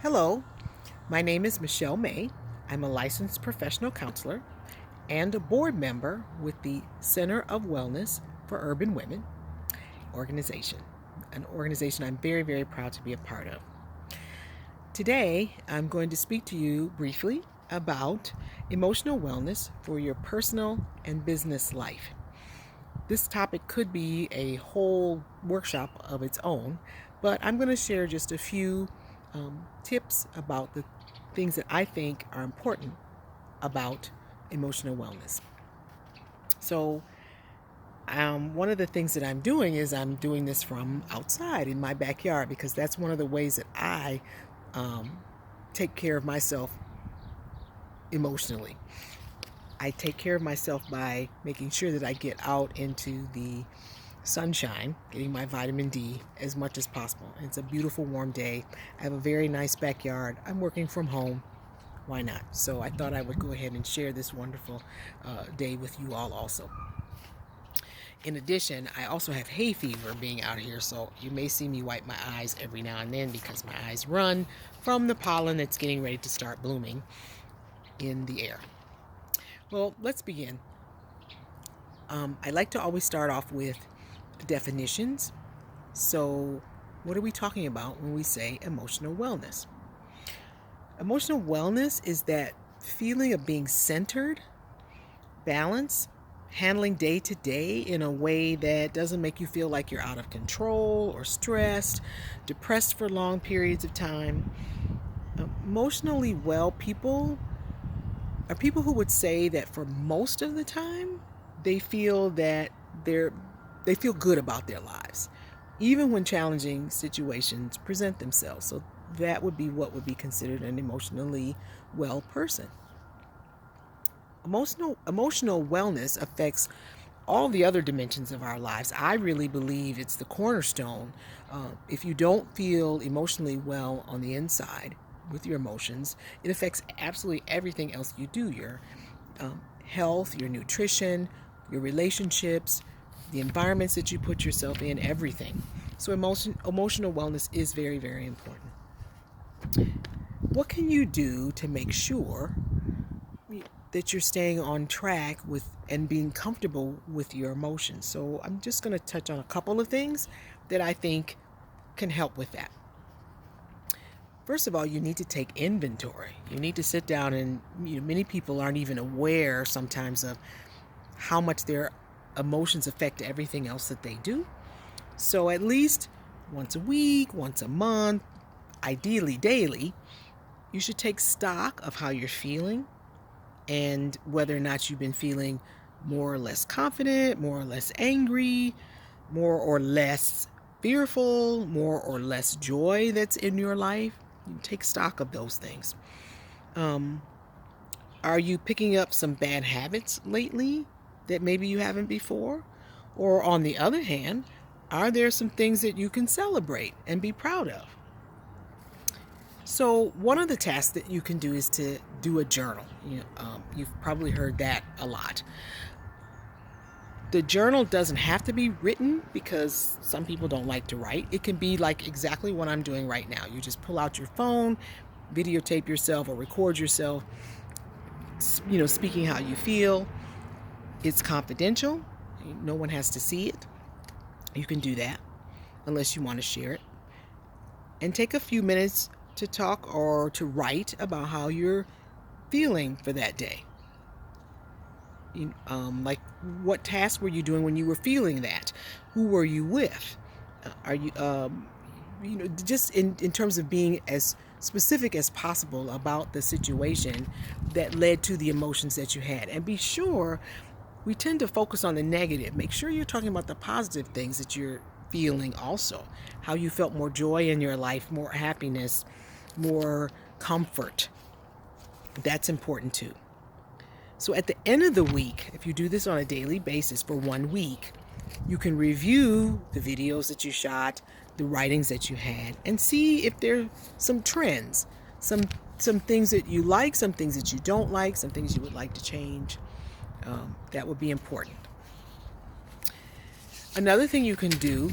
Hello, my name is Michelle May. I'm a licensed professional counselor and a board member with the Center of Wellness for Urban Women organization, an organization I'm very, very proud to be a part of. Today, I'm going to speak to you briefly about emotional wellness for your personal and business life. This topic could be a whole workshop of its own, but I'm going to share just a few tips about the things that I think are important about emotional wellness. So, one of the things that I'm doing is I'm doing this from outside in my backyard because that's one of the ways that I um, take care of myself emotionally. I take care of myself by making sure that I get out into the sunshine, getting my vitamin D as much as possible. It's a beautiful warm day. I have a very nice backyard. I'm working from home. Why not? So I thought I would go ahead and share this wonderful day with you all also. In addition, I also have hay fever being out here, so you may see me wipe my eyes every now and then because my eyes run from the pollen that's getting ready to start blooming in the air. Well, let's begin. I like to always start off with definitions. So, what are we talking about when we say emotional wellness? Emotional wellness is that feeling of being centered, balanced, handling day to day in a way that doesn't make you feel like you're out of control or stressed, depressed for long periods of time. Emotionally well people are people who would say that for most of the time they feel that they feel good about their lives even when challenging situations present themselves. So that would be what would be considered an emotionally well person. Emotional wellness affects all the other dimensions of our lives. I really believe it's the cornerstone. If you don't feel emotionally well on the inside with your emotions, it affects absolutely everything else you do, your health, your nutrition, your relationships, the environments that you put yourself in, everything. So emotional wellness is very, very important. What can you do to make sure that you're staying on track with and being comfortable with your emotions? So I'm just going to touch on a couple of things that I think can help with that. First of all, you need to take inventory. You need to sit down and, many people aren't even aware sometimes of how much their emotions affect everything else that they do. So at least once a week, once a month, ideally daily, you should take stock of how you're feeling and whether or not you've been feeling more or less confident, more or less angry, more or less fearful, more or less joy that's in your life. You take stock of those things. Are you picking up some bad habits lately that maybe you haven't before? Or on the other hand, are there some things that you can celebrate and be proud of? So one of the tasks that you can do is to do a journal. You've probably heard that a lot. The journal doesn't have to be written because some people don't like to write. It can be like exactly what I'm doing right now. You just pull out your phone, videotape yourself or record yourself, speaking how you feel. It's confidential. No one has to see it. You can do that unless you want to share it. And take a few minutes to talk or to write about how you're feeling for that day. Like what task were you doing when you were feeling that? Who were you with? Are you, just in terms of being as specific as possible about the situation that led to the emotions that you had. And be sure, we tend to focus on the negative. Make sure you're talking about the positive things that you're feeling also. How you felt more joy in your life, more happiness, more comfort. That's important too. So at the end of the week, if you do this on a daily basis for 1 week, you can review the videos that you shot, the writings that you had, and see if there are some trends, some things that you like, some things that you don't like, some things you would like to change. That would be important. Another thing you can do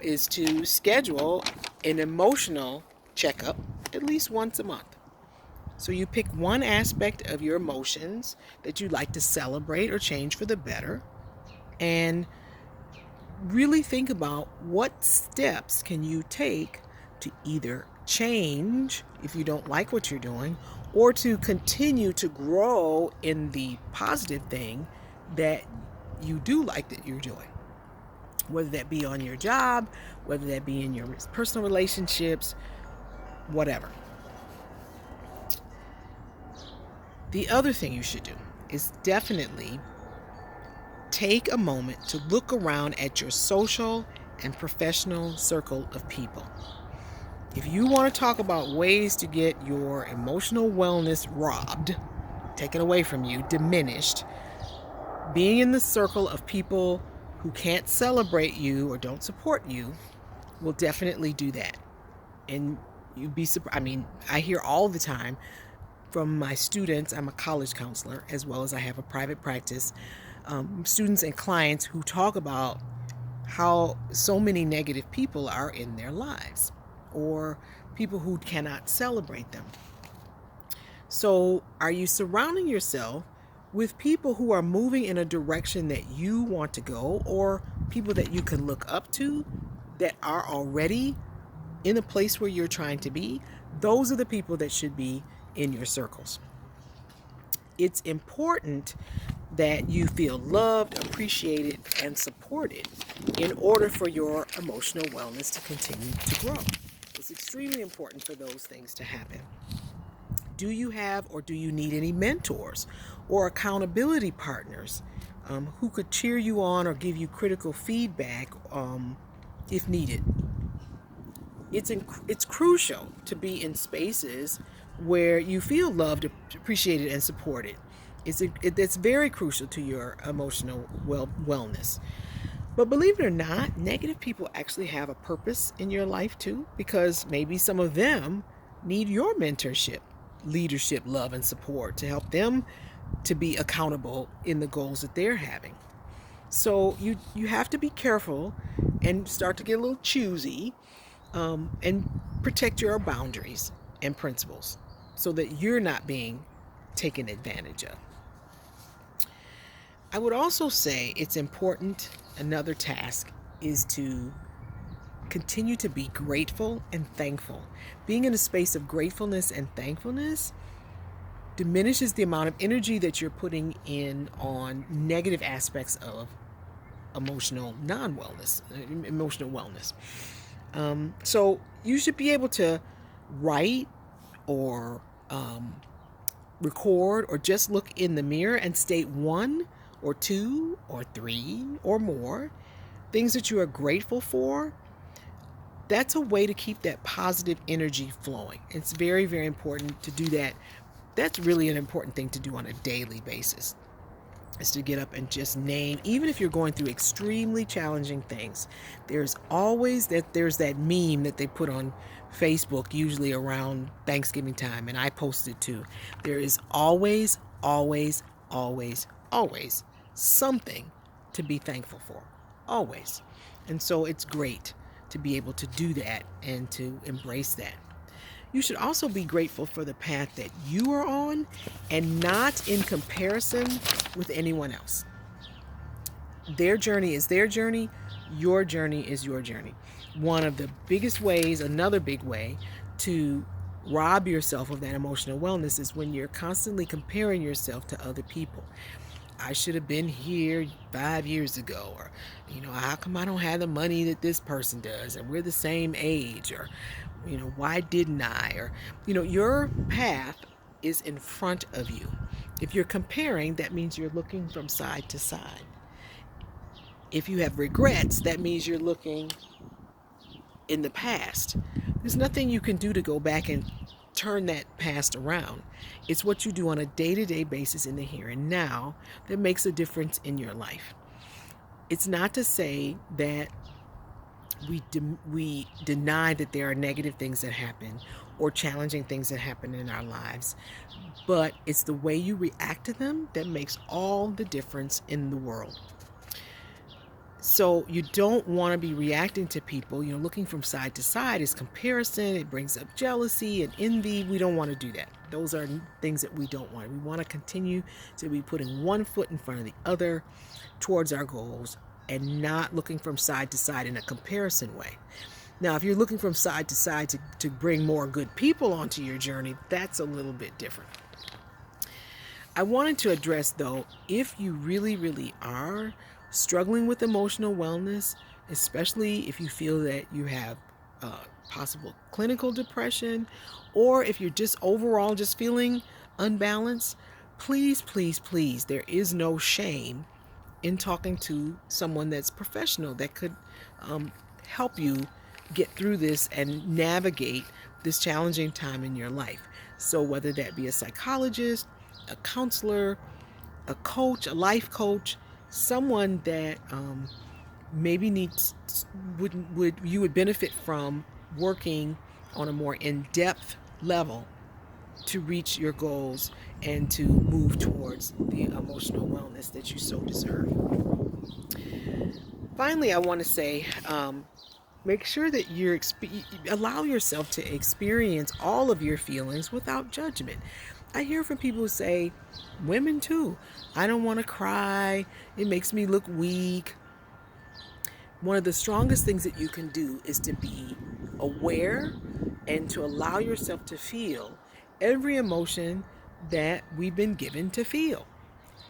is to schedule an emotional checkup at least once a month. So you pick one aspect of your emotions that you'd like to celebrate or change for the better, and really think about what steps can you take to either change if you don't like what you're doing, or to continue to grow in the positive thing that you do like that you're doing, whether that be on your job, whether that be in your personal relationships, whatever. The other thing you should do is definitely take a moment to look around at your social and professional circle of people. If you want to talk about ways to get your emotional wellness robbed, taken away from you, diminished, being in the circle of people who can't celebrate you or don't support you will definitely do that. And you'd be surprised. I mean, I hear all the time from my students. I'm a college counselor as well as I have a private practice. Students and clients who talk about how so many negative people are in their lives, or people who cannot celebrate them. So are you surrounding yourself with people who are moving in a direction that you want to go, or people that you can look up to that are already in a place where you're trying to be? Those are the people that should be in your circles. It's important that you feel loved, appreciated, and supported in order for your emotional wellness to continue to grow. It's extremely important for those things to happen. Do you have or do you need any mentors or accountability partners who could cheer you on or give you critical feedback if needed? It's crucial to be in spaces where you feel loved, appreciated, and supported. It's very crucial to your emotional wellness. But believe it or not, negative people actually have a purpose in your life too, because maybe some of them need your mentorship, leadership, love, and support to help them to be accountable in the goals that they're having. So you have to be careful and start to get a little choosy, and protect your boundaries and principles so that you're not being taken advantage of. I would also say it's important, another task is to continue to be grateful and thankful. Being in a space of gratefulness and thankfulness diminishes the amount of energy that you're putting in on negative aspects of emotional wellness. So you should be able to write or record or just look in the mirror and state one or two or three or more things that you are grateful for. That's a way to keep that positive energy flowing. It's very, very important to do that. That's really an important thing to do on a daily basis, is to get up and just name, even if you're going through extremely challenging things. There's that meme that they put on Facebook, usually around Thanksgiving time, and I posted too. There is always, always, always, always something to be thankful for. Always. And so it's great to be able to do that and to embrace that. You should also be grateful for the path that you are on and not in comparison with anyone else. Their journey is their journey. Your journey is your journey. One of the biggest ways, another big way to rob yourself of that emotional wellness is when you're constantly comparing yourself to other people. I should have been here 5 years ago, or how come I don't have the money that this person does, and we're the same age, or why didn't I, or your path is in front of you. If you're comparing, that means you're looking from side to side. If you have regrets, that means you're looking in the past. There's nothing you can do to go back and turn that past around. It's what you do on a day-to-day basis in the here and now that makes a difference in your life. It's not to say that we deny that there are negative things that happen or challenging things that happen in our lives, but it's the way you react to them that makes all the difference in the world. So you don't want to be reacting to people, looking from side to side is comparison. It brings up jealousy and envy. We don't want to do that. Those are things that we don't want. We want to continue to be putting one foot in front of the other towards our goals and not looking from side to side in a comparison way. Now, if you're looking from side to side to bring more good people onto your journey, that's a little bit different. I wanted to address, though, if you really, really are struggling with emotional wellness, especially if you feel that you have possible clinical depression, or if you're just overall just feeling unbalanced, please, please, please, there is no shame in talking to someone that's professional that could help you get through this and navigate this challenging time in your life. So whether that be a psychologist, a counselor, a coach, a life coach, someone that maybe would benefit from working on a more in-depth level to reach your goals and to move towards the emotional wellness that you so deserve. Finally, I want to say, make sure that allow yourself to experience all of your feelings without judgment. I hear from people who say, women too, I don't want to cry. It makes me look weak. One of the strongest things that you can do is to be aware and to allow yourself to feel every emotion that we've been given to feel.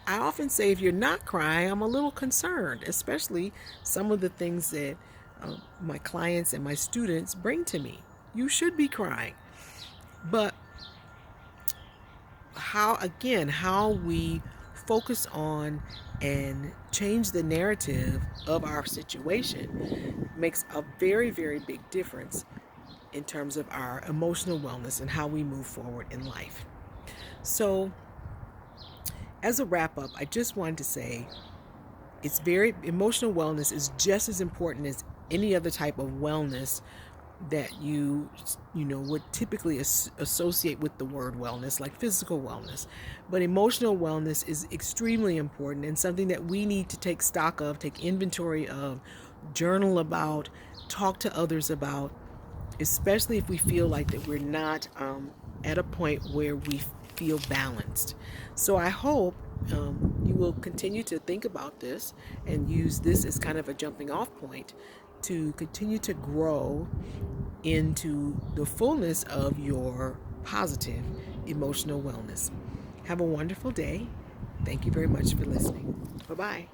I often say if you're not crying, I'm a little concerned, especially some of the things that my clients and my students bring to me. You should be crying. But how we focus on and change the narrative of our situation makes a very, very big difference in terms of our emotional wellness and how we move forward in life. So, as a wrap up, I just wanted to say emotional wellness is just as important as any other type of wellness that you would typically associate with the word wellness, like physical wellness. But emotional wellness is extremely important and something that we need to take stock of, take inventory of, journal about, talk to others about, especially if we feel like that we're not at a point where we feel balanced. So I hope you will continue to think about this and use this as kind of a jumping off point to continue to grow into the fullness of your positive emotional wellness. Have a wonderful day. Thank you very much for listening. Bye-bye.